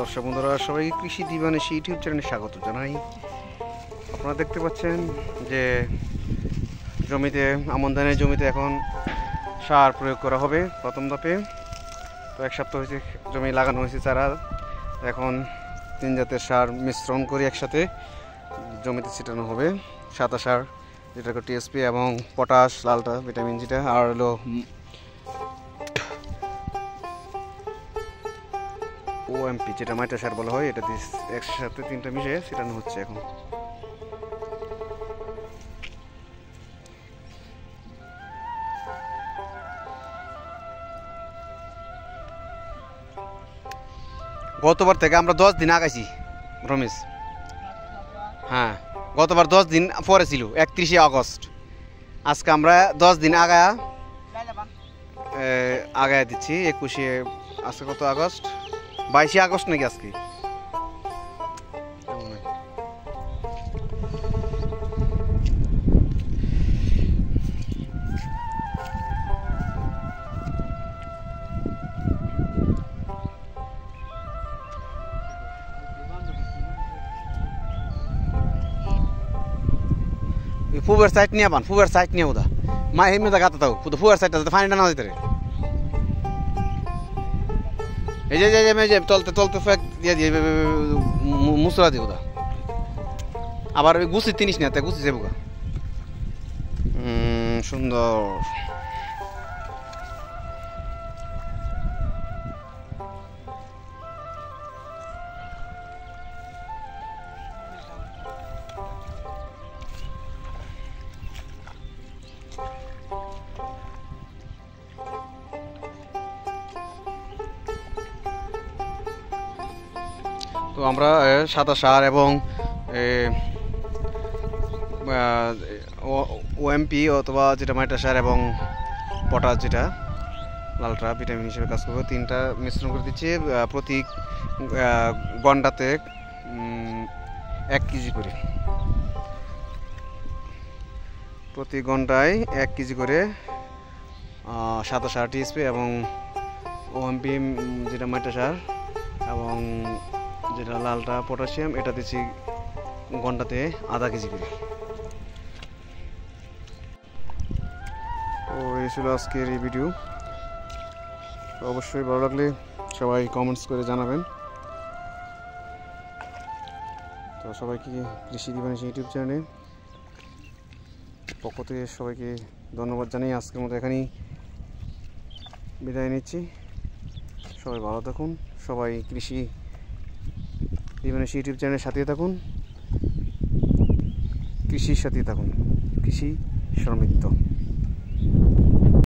দর্শক বন্ধুরা সবাইকে কৃষি দিবানিশি ইউটিউব চ্যানেলে স্বাগত জানাই। আপনারা দেখতে পাচ্ছেন যে জমিতে আমন ধানের জমিতে এখন সার প্রয়োগ করা হবে প্রথম ধাপে। তো এক সপ্তাহ হয়েছে জমি লাগানো হয়েছে চারা, এখন 3 জাতের সার মিশ্রণ করে একসাথে জমিতে ছিটানো হবে। সাদা সার যেটা টিএসপি এবং পটাশ, লালটা ভিটামিন যেটা, আর হলো ওএমপি যেটা মাইটা সার বলা হয়, এটা দিয়ে একসাথে 3টা মিশিয়ে ছিটানো হচ্ছে এখন। গতবার থেকে আমরা 10 দিন আগাইছি রমেশ। হ্যাঁ, গতবার 10 দিন পরে ছিল 31শে আগস্ট। আজকে আমরা 10 দিন আগায় দিচ্ছি 21শে। আজকে কত আগস্ট? 22শে আগস্ট নাকি আজকে? ফুবের সাইড নিয়ে পান, ফুবের সাইড নিয়ে ওদা মা হেমে গাতে থাকো ফুবের সাইডটা যাতে পানিটা না দিতে। এই যে তলতে তলতে ফেক দিয়ে দিয়ে মুসরা দিয়ে ওদা আবার ওই গুছি তিনিস না, তাই গুছি যাবো। সুন্দর। তো আমরা সাদা সার এবং ওএমপি অথবা যেটা মাইটা সার এবং পটাশ যেটা লালটা ভিটামিন হিসেবে কাজ করবে, 3টা মিশ্রণ করে দিচ্ছি। প্রতি গন্ডাতে 1 কেজি করে, প্রতি ঘন্টায় 1 কেজি করে সাদা সার টিএসপি এবং ওএমপি যেটা মাইটা সার এবং যেটা লালটা পটাশিয়াম, এটা দিচ্ছি ঘন্টাতে আধা কেজি করে। তো এই ছিল আজকের এই ভিডিও। অবশ্যই ভালো লাগলে সবাই কমেন্টস করে জানাবেন। তো সবাইকে কৃষি দিবানিশি ইউটিউব চ্যানেলে পক্ষ থেকে সবাইকে ধন্যবাদ জানিয়ে আজকের মতো এখানেই বিদায় নিচ্ছি। সবাই ভালো থাকুন, সবাই কৃষি দিবানিশি ইউটিউব চ্যানেলের সাথে থাকুন, কৃষির সাথে থাকুন, কৃষি সমৃদ্ধ।